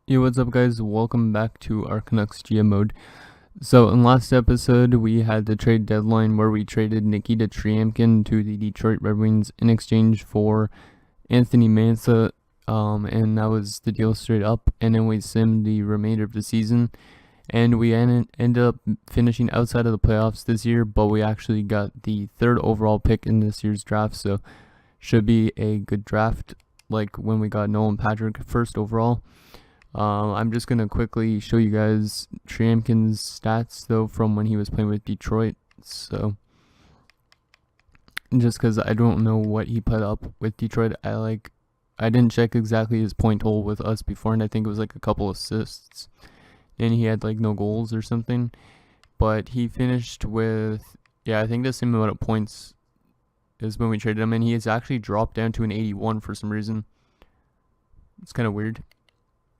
Yo, what's up, guys? Welcome back to our Canucks GM mode. So, in last episode, we had the trade deadline where we traded Nikita Triamkin to the Detroit Red Wings in exchange for Anthony Mantha, and that was the deal straight up. And then we simmed the remainder of the season, and we ended up finishing outside of the playoffs this year, but we actually got the third overall pick in this year's draft, so should be a good draft, like when we got Nolan Patrick first overall. I'm just going to quickly show you guys Triamkin's stats, though, from when he was playing with Detroit. So, just because I don't know what he put up with Detroit, I didn't check exactly his point total with us before, and I think it was like a couple assists. And he had like no goals or something. But he finished with, I think the same amount of points as when we traded him, and he has actually dropped down to an 81 for some reason. It's kind of weird.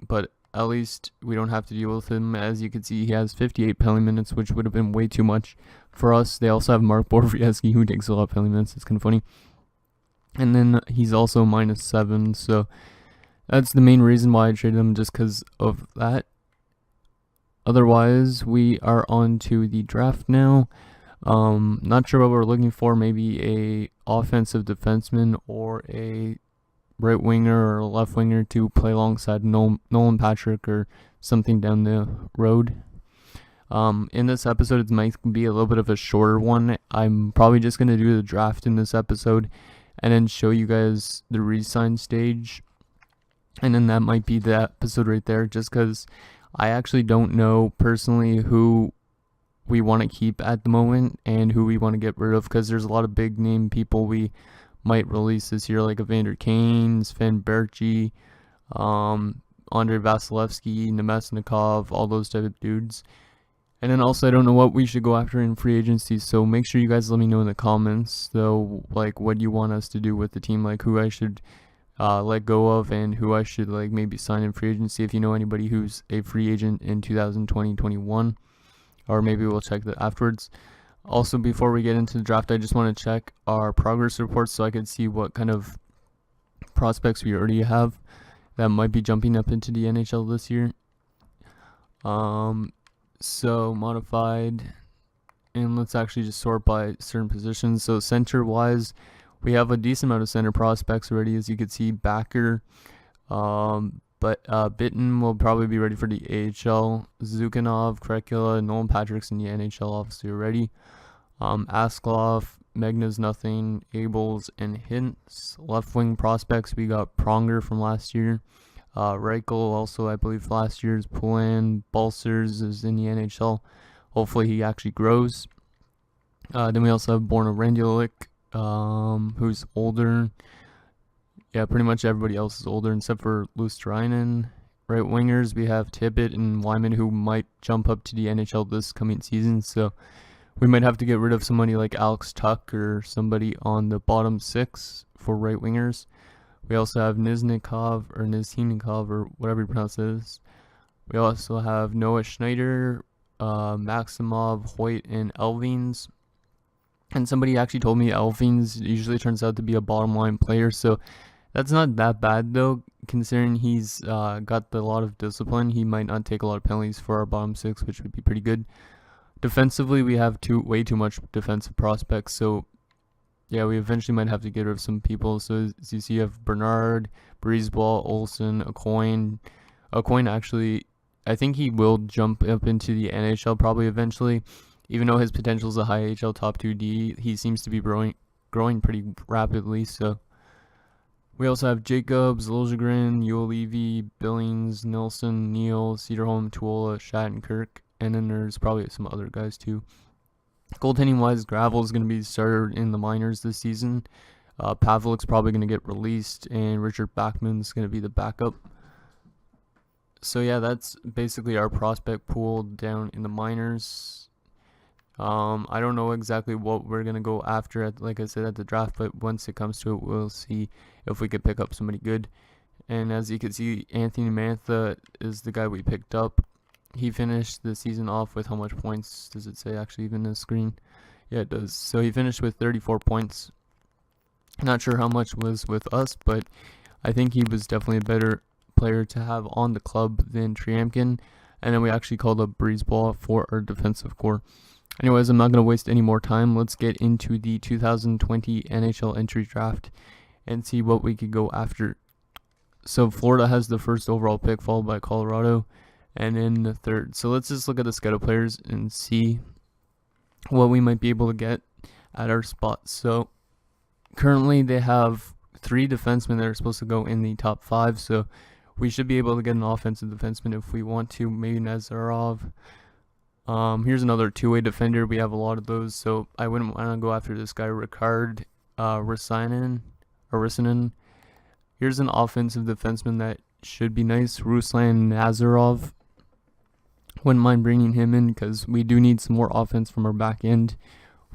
But at least we don't have to deal with him. As you can see, he has 58 penalty minutes, which would have been way too much for us. They also have Mark Borowiecki, who takes a lot of penalty minutes. It's kind of funny. And then he's also -7, so that's the main reason why I traded him, just because of that. Otherwise, we are on to the draft now. Not sure what we're looking for. Maybe a offensive defenseman or a right winger or left winger to play alongside Nolan Patrick or something down the road. In this episode, it might be a little bit of a shorter one. I'm probably just going to do the draft in this episode and then show you guys the re-sign stage. And then that might be the episode right there, just because I actually don't know personally who we want to keep at the moment and who we want to get rid of, because there's a lot of big name people we might release this year, like Evander Kane, Sven Berchi, Andrei Vasilevsky, Nemesnikov, all those type of dudes. And then also, I don't know what we should go after in free agency, so make sure you guys let me know in the comments, though, like what you want us to do with the team, like who I should let go of and who I should like maybe sign in free agency, if you know anybody who's a free agent in 2020-21, or maybe we'll check that afterwards. Also, before we get into the draft, I just want to check our progress reports so I can see what kind of prospects we already have that might be jumping up into the NHL this year. So modified, and let's actually just sort by certain positions. So center-wise, we have a decent amount of center prospects already, as you can see. Backer, but Bitten will probably be ready for the AHL. Zukhanov, Krekula, Nolan Patrick's in the NHL obviously already. Asklov, Megna's nothing, Abels, and Hintz. Left wing prospects, we got Pronger from last year. Reichel also, I believe, last year's. Poulin, Balsers is in the NHL. Hopefully he actually grows. Then we also have Borna Randulik, who's older. Yeah, pretty much everybody else is older except for Lustrainen. Right wingers, we have Tippett and Wyman, who might jump up to the NHL this coming season, so we might have to get rid of somebody like Alex Tuck or somebody on the bottom six for right wingers. We also have Nizhnikov or whatever you pronounce this. We also have Noah Schneider, Maximov, Hoyt, and Elvings. And somebody actually told me Elvings usually turns out to be a bottom line player, so that's not that bad, though, considering he's got a lot of discipline. He might not take a lot of penalties for our bottom six, which would be pretty good. Defensively, we have way too much defensive prospects, so yeah, we eventually might have to get rid of some people. So as you see, you have Bernard, Breezeball, Olsen, Acoin. Acoin actually, I think he will jump up into the NHL probably eventually. Even though his potential is a high AHL top 2D, he seems to be growing pretty rapidly, so we also have Jacobs, Liljegren, Uolivi, Billings, Nilsson, Neal, Cederholm, Tuola, Shattenkirk, and then there's probably some other guys too. Goaltending-wise, Gravel is going to be started in the minors this season. Pavlik's probably going to get released, and Richard Bachman's going to be the backup. So yeah, that's basically our prospect pool down in the minors. I don't know exactly what we're going to go after, like I said, at the draft, but once it comes to it, we'll see if we could pick up somebody good. And as you can see, Anthony Mantha is the guy we picked up. He finished the season off with how much points? Does it say actually even on the screen? Yeah, it does. So he finished with 34 points. Not sure how much was with us, but I think he was definitely a better player to have on the club than Triamkin. And then we actually called up Breezeball for our defensive core. Anyways, I'm not going to waste any more time. Let's get into the 2020 NHL entry draft and see what we could go after. So Florida has the first overall pick, followed by Colorado, and then the third. So let's just look at the schedule players and see what we might be able to get at our spots. So currently they have 3 defensemen that are supposed to go in the top 5. So we should be able to get an offensive defenseman if we want to, maybe Nazarov. Here's another 2-way defender. We have a lot of those, so I wouldn't want to go after this guy, Ricard Rissanen. Here's an offensive defenseman that should be nice, Ruslan Nazarov. Wouldn't mind bringing him in because we do need some more offense from our back end.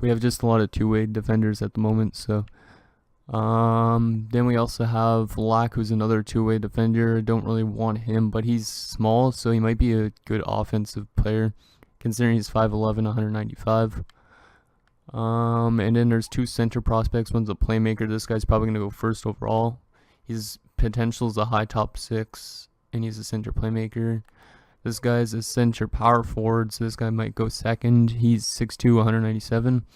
We have just a lot of 2-way defenders at the moment, so... Then we also have Lack, who's another 2-way defender. Don't really want him, but he's small, so he might be a good offensive player, considering he's 5'11", 195. And then there's 2 center prospects. One's a playmaker. This guy's probably going to go first overall. His potential is a high top 6, and he's a center playmaker. This guy's a center power forward, so this guy might go second. He's 6'2", 197.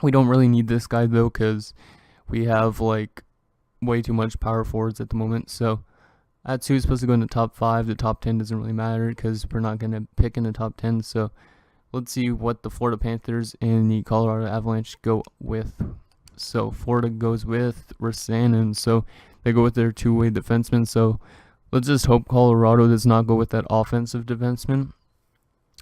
We don't really need this guy, though, because we have, like, way too much power forwards at the moment. So Atsu is supposed to go in the top 5. The top 10 doesn't really matter because we're not going to pick in the top 10. So let's see what the Florida Panthers and the Colorado Avalanche go with. So Florida goes with Rissanen. So they go with their 2-way defenseman. So let's just hope Colorado does not go with that offensive defenseman.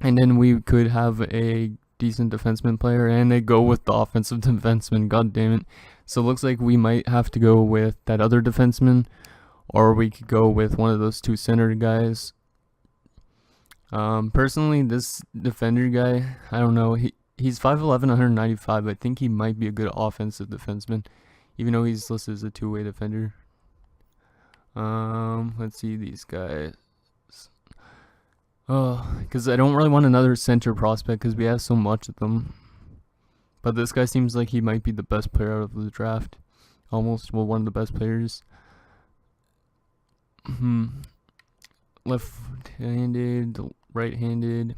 And then we could have a decent defenseman player, and they go with the offensive defenseman. God damn it. So it looks like we might have to go with that other defenseman, or we could go with one of those 2 center guys. Personally, this defender guy, I don't know. He's 5'11", 195. I think he might be a good offensive defenseman, even though he's listed as a 2-way defender. Let's see these guys. Oh, because I don't really want another center prospect because we have so much of them. But this guy seems like he might be the best player out of the draft. Almost, well, one of the best players. Left-handed, right-handed,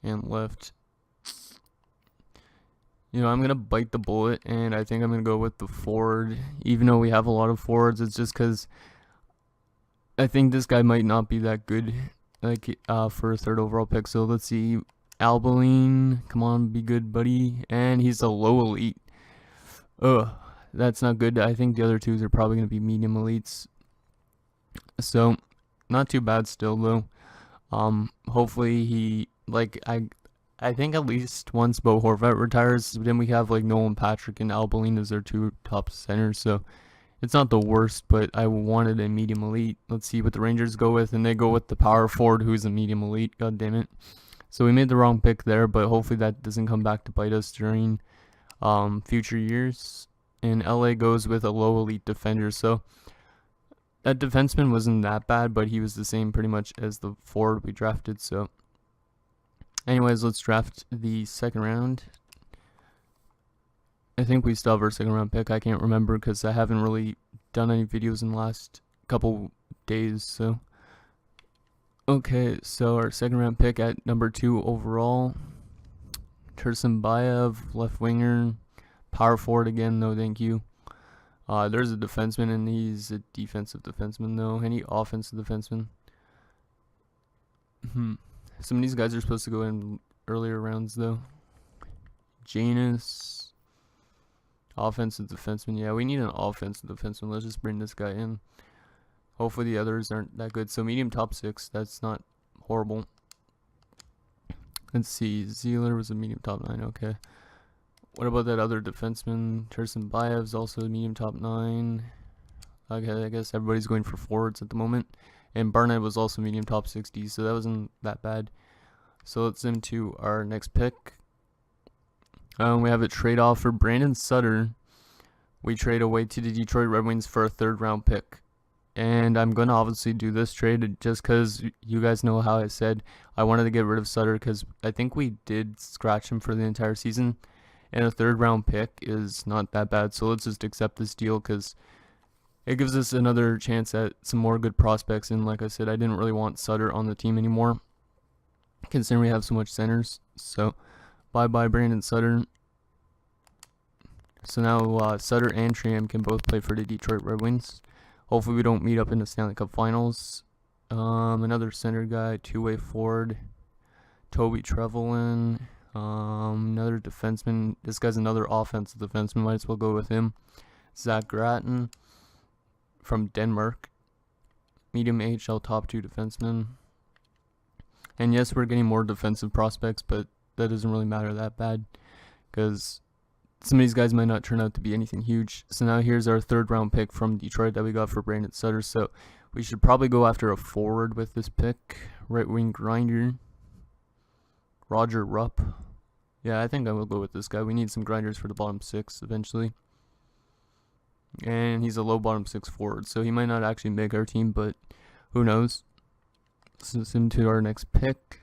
and left. You know, I'm going to bite the bullet, and I think I'm going to go with the forward. Even though we have a lot of forwards, it's just because I think this guy might not be that good, like, for a 3rd overall pick. So let's see. Albaline, come on, be good, buddy. And he's a low elite. Ugh, that's not good. I think the other 2s are probably going to be medium elites. So, not too bad still, though. Hopefully he, like, I think at least once Bo Horvat retires, then we have, like, Nolan Patrick and Albaline as their 2 top centers. So, it's not the worst, but I wanted a medium elite. Let's see what the Rangers go with, and they go with the power forward, who's a medium elite. God damn it. So we made the wrong pick there, but hopefully that doesn't come back to bite us during future years. And LA goes with a low elite defender. So that defenseman wasn't that bad, but he was the same pretty much as the forward we drafted. So anyways, let's draft the 2nd round. I think we still have our 2nd round pick. I can't remember because I haven't really done any videos in the last couple days. So okay, so our 2nd round pick at number 2 overall, Tursunbayev, left winger, power forward again, no thank you. There's a defenseman, and he's a defensive defenseman, though. Any offensive defenseman? Some of these guys are supposed to go in earlier rounds, though. Janus, offensive defenseman. Yeah, we need an offensive defenseman. Let's just bring this guy in. Hopefully the others aren't that good. So medium top 6, that's not horrible. Let's see, Zeeler was a medium top 9, okay. What about that other defenseman? Tursunbayev's also a medium top 9. Okay, I guess everybody's going for forwards at the moment. And Barnett was also medium top 60, so that wasn't that bad. So let's into our next pick. We have a trade off for Brandon Sutter. We trade away to the Detroit Red Wings for a 3rd round pick. And I'm going to obviously do this trade just because you guys know how I said I wanted to get rid of Sutter because I think we did scratch him for the entire season. And a 3rd round pick is not that bad. So let's just accept this deal because it gives us another chance at some more good prospects. And like I said, I didn't really want Sutter on the team anymore, considering we have so much centers. So bye-bye Brandon Sutter. So now Sutter and Tram can both play for the Detroit Red Wings. Hopefully we don't meet up in the Stanley Cup Finals. Another center guy, two-way forward, Toby Trevelyan. Another defenseman. This guy's another offensive defenseman. Might as well go with him. Zach Gratton from Denmark. Medium AHL top 2 defenseman. And yes, we're getting more defensive prospects, but that doesn't really matter that bad, because some of these guys might not turn out to be anything huge. So now here's our 3rd round pick from Detroit that we got for Brandon Sutter. So we should probably go after a forward with this pick. Right wing grinder, Roger Rupp. Yeah, I think I will go with this guy. We need some grinders for the bottom 6 eventually. And he's a low bottom 6 forward, so he might not actually make our team, but who knows. So sim to our next pick.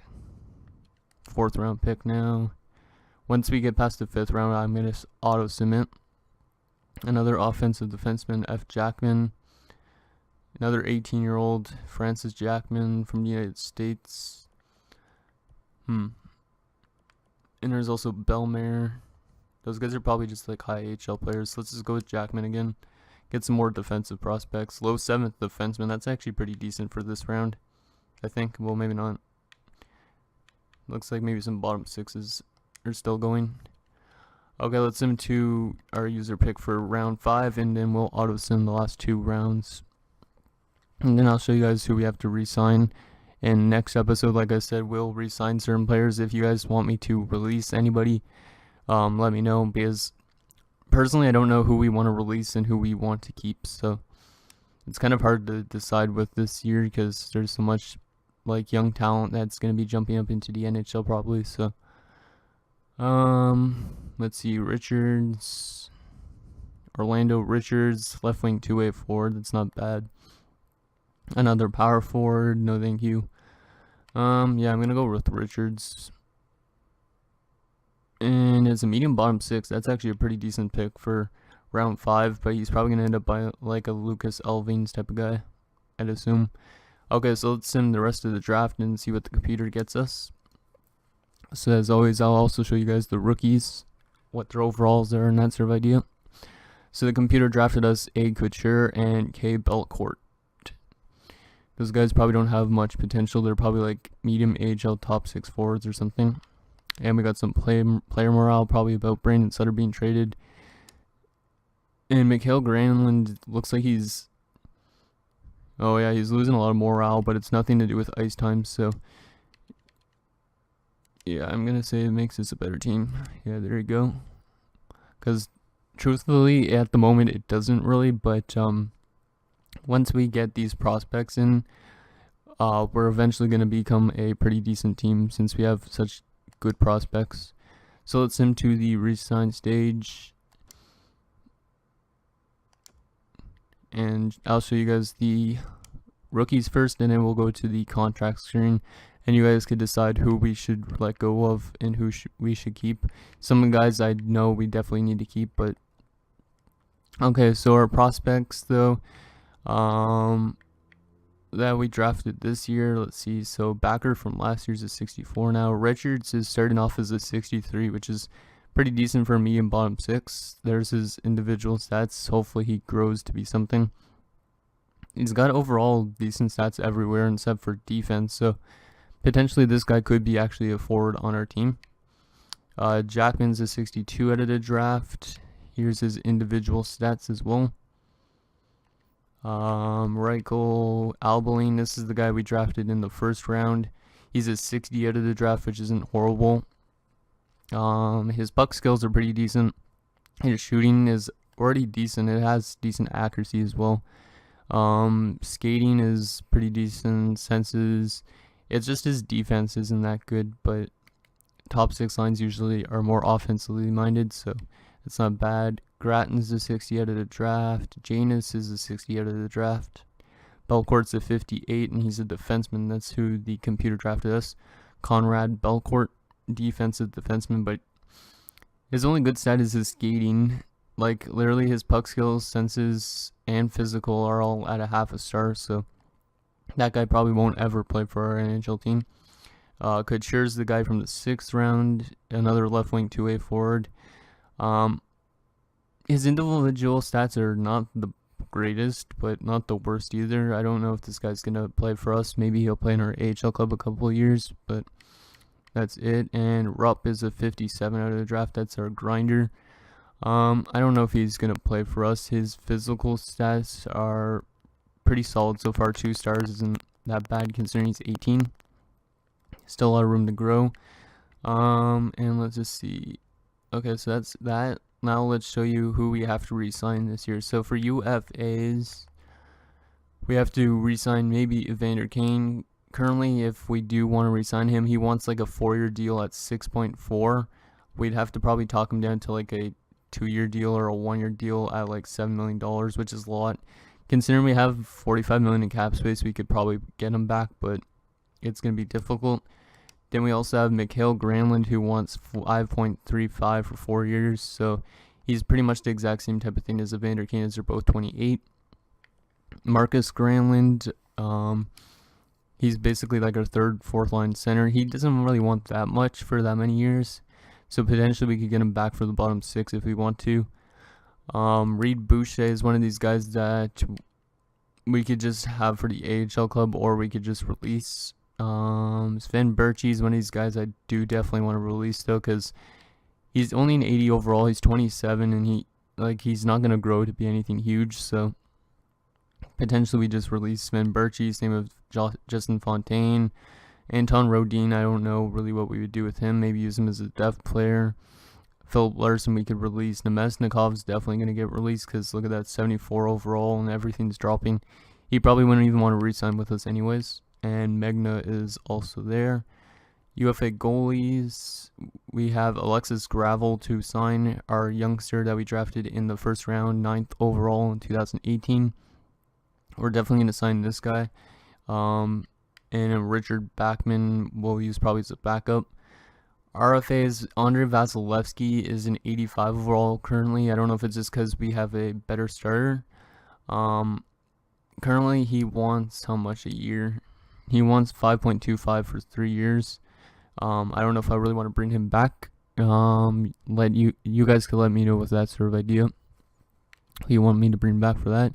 4th round pick now. Once we get past the 5th round, I'm going to auto submit. Another offensive defenseman, F. Jackman. Another 18-year-old, Francis Jackman from the United States. And there's also Belmare. Those guys are probably just like high AHL players. So let's just go with Jackman again. Get some more defensive prospects. Low 7th defenseman. That's actually pretty decent for this round, I think. Well, maybe not. Looks like maybe some bottom 6s are still going. Okay, let's sim to our user pick for round 5, and then we'll auto sim the last 2 rounds. And then I'll show you guys who we have to re-sign. In next episode, like I said, we'll re-sign certain players. If you guys want me to release anybody, let me know, because personally I don't know who we want to release and who we want to keep. So it's kind of hard to decide with this year, because there's so much like young talent that's going to be jumping up into the NHL probably. So let's see, Richards, Orlando Richards, left wing 2-way forward. That's not bad. Another power forward, no thank you. Yeah, I'm gonna go with Richards. And it's a medium bottom 6. That's actually a pretty decent pick for round 5, but he's probably gonna end up by like a Lucas Elvings type of guy, I'd assume. Okay, so let's sim the rest of the draft and see what the computer gets us. So as always, I'll also show you guys the rookies, what their overalls are, and that sort of idea. So the computer drafted us A. Couture and K. Belcourt. Those guys probably don't have much potential. They're probably like medium AHL top 6 forwards or something. And we got some player morale, probably about Brandon Sutter being traded. And Mikhail Granlund looks like he's... Oh yeah, he's losing a lot of morale, but it's nothing to do with ice time. So yeah, I'm going to say it makes us a better team. Yeah, there you go. Because truthfully, at the moment, it doesn't really, but once we get these prospects in, we're eventually going to become a pretty decent team since we have such good prospects. So let's sim to the re-sign stage. And I'll show you guys the rookies first, and then we'll go to the contract screen. And you guys could decide who we should let go of and who we should keep. Some of the guys I know we definitely need to keep, but... Okay, so our prospects, though, that we drafted this year, let's see. So Backer from last year's a 64 now. Richards is starting off as a 63, which is pretty decent for a medium bottom 6. There's his individual stats. Hopefully he grows to be something. He's got overall decent stats everywhere except for defense, so potentially this guy could be actually a forward on our team. Jackman's a 62 out of the draft. Here's his individual stats as well. Reichel Albeline, this is the guy we drafted in the 1st round. He's a 60 out of the draft, which isn't horrible. His puck skills are pretty decent. His shooting is already decent. It has decent accuracy as well. Skating is pretty decent. Senses, it's just his defense isn't that good, but top 6 lines usually are more offensively minded, so it's not bad. Gratton's a 60 out of the draft. Janus is a 60 out of the draft. Belcourt's a 58, and he's a defenseman. That's who the computer drafted us. Conrad Belcourt, defensive defenseman, but his only good stat is his skating. Like, literally his puck skills, senses, and physical are all at a half a star, so that guy probably won't ever play for our NHL team. Couture's the guy from the 6th round, another left wing 2A forward. His individual stats are not the greatest, but not the worst either. I don't know if this guy's going to play for us. Maybe he'll play in our AHL club a couple of years, but that's it. And Rupp is a 57 out of the draft. That's our grinder. I don't know if he's going to play for us. His physical stats are pretty solid so far. 2 stars isn't that bad considering he's 18. Still a lot of room to grow. And let's just see. Okay, so that's that. Now let's show you who we have to re-sign this year. So for UFAs, we have to re-sign maybe Evander Kane. Currently, if we do want to re-sign him, he wants like a 4-year deal at 6.4. We'd have to probably talk him down to like a 2-year deal or a 1-year deal at like $7 million, which is a lot. Considering we have $45 million in cap space, we could probably get him back, but it's going to be difficult. Then we also have Mikhail Granlund, who wants 5.35 for 4 years. So he's pretty much the exact same type of thing as Evander Kane, as they're both 28. Marcus Granlund, he's basically like our 3rd, 4th line center. He doesn't really want that much for that many years. So potentially we could get him back for the bottom 6 if we want to. Reed Boucher is one of these guys that we could just have for the AHL club, or we could just release. Sven Berchi is one of these guys I do definitely want to release though, because he's only an 80 overall. He's 27, and he's not gonna grow to be anything huge. So potentially we just release Sven Berchi. Same with Justin Fontaine, Anton Rodin. I don't know really what we would do with him. Maybe use him as a depth player. Philip Larson we could release. Nemesnikov's definitely gonna get released because look at that, 74 overall, and everything's dropping. He probably wouldn't even want to re-sign with us anyways. And Megna is also there. UFA goalies, we have Alexis Gravel to sign, our youngster that we drafted in the 1st round, 9th overall in 2018. We're definitely going to sign this guy. And Richard Backman we'll use probably as a backup. RFA's Andrei Vasilevsky is an 85 overall currently. I don't know if it's just because we have a better starter. Currently he wants how much a year? He wants 5.25 for 3 years. I don't know if I really want to bring him back. Let you guys could let me know with that sort of idea. Who you want me to bring back for that?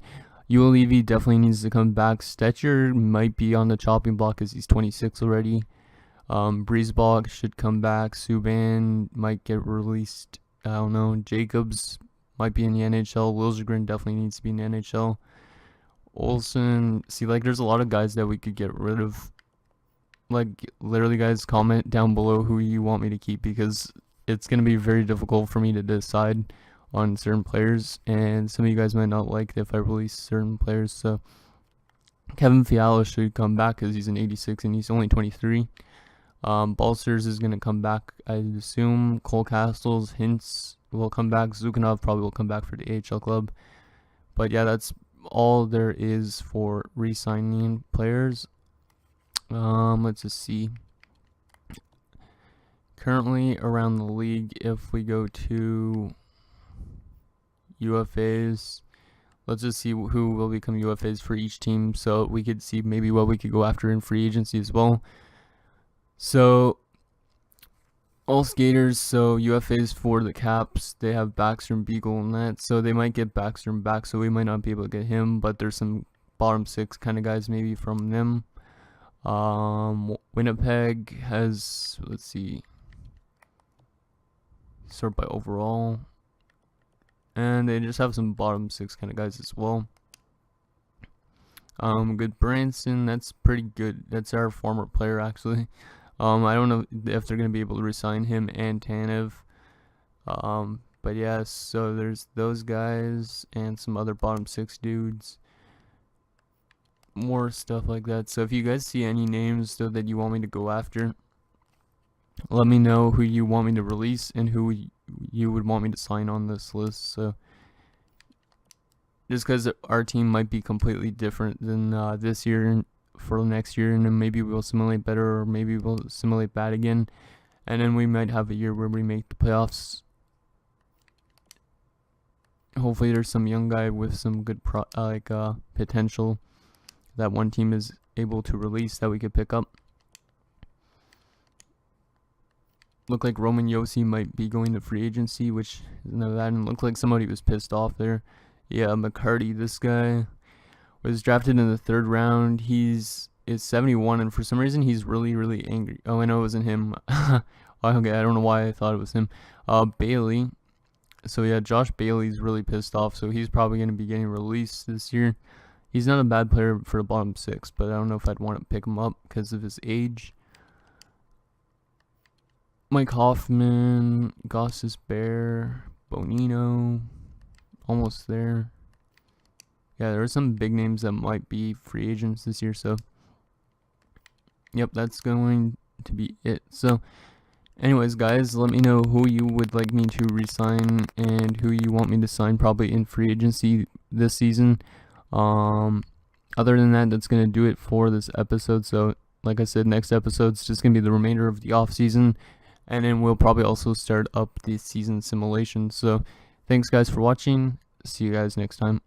Yul Levy definitely needs to come back. Stetcher might be on the chopping block because he's 26 already. Breezeball should come back. Subban might get released. I don't know. Jacobs might be in the NHL. Liljegren definitely needs to be in the NHL. Olsen, see, like, there's a lot of guys that we could get rid of. Like, literally, guys, comment down below who you want me to keep, because it's going to be very difficult for me to decide on certain players, and some of you guys might not like if I release certain players. So Kevin Fiala should come back because he's an 86 and he's only 23. Balcers is going to come back, I assume. Cole Castles, Hintz will come back. Zukhanov probably will come back for the AHL club. But yeah, that's all there is for re-signing players. Let's just see. Currently around the league, if we go to UFAs, let's just see who will become UFAs for each team, so we could see maybe what we could go after in free agency as well. So all skaters, so UFAs for the Caps, they have Backstrom, Beagle, and that, so they might get Backstrom back, so we might not be able to get him, but there's some bottom 6 kind of guys maybe from them. Winnipeg has, let's see, sort by overall, and they just have some bottom 6 kind of guys as well. Good Branson, that's pretty good. That's our former player actually. I don't know if they're gonna be able to resign him and Tanev. But yeah, so there's those guys and some other bottom 6 dudes. More stuff like that. So if you guys see any names though that you want me to go after, let me know who you want me to release and who you would want me to sign on this list. So just because our team might be completely different than this year for next year, and then maybe we'll simulate better or maybe we'll simulate bad again, and then we might have a year where we make the playoffs. hopefully there's some young guy with some good potential that one team is able to release that we could pick up. Look like Roman Yossi might be going to free agency, which isn't that bad. And looked like somebody was pissed off there. Yeah, McCarty, this guy was drafted in the 3rd round. Is 71, and for some reason he's really angry. Oh, I know it wasn't him. Okay, I don't know why I thought it was him. Bailey. So yeah, Josh Bailey's really pissed off, so he's probably going to be getting released this year. He's not a bad player for the bottom 6, but I don't know if I'd want to pick him up because of his age. Mike Hoffman, Gossis Bear, Bonino, almost there. Yeah, there are some big names that might be free agents this year, so yep, that's going to be it. So anyways, guys, let me know who you would like me to re-sign and who you want me to sign probably in free agency this season. Other than that, that's going to do it for this episode. So like I said, next episode's just going to be the remainder of the off season, and then we'll probably also start up the season simulation. So thanks guys for watching. See you guys next time.